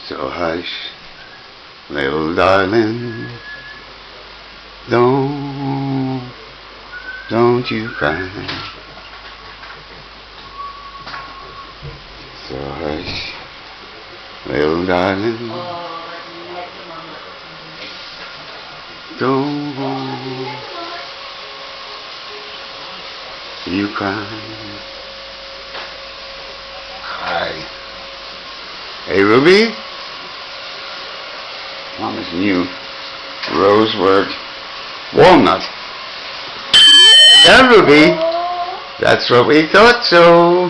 So hush, little darling, don't you cry. So hush, little darling, don't you cry. Hi. Hey, Ruby? Mama's new rosewood walnut. Yeah, Ruby. That's what we thought so.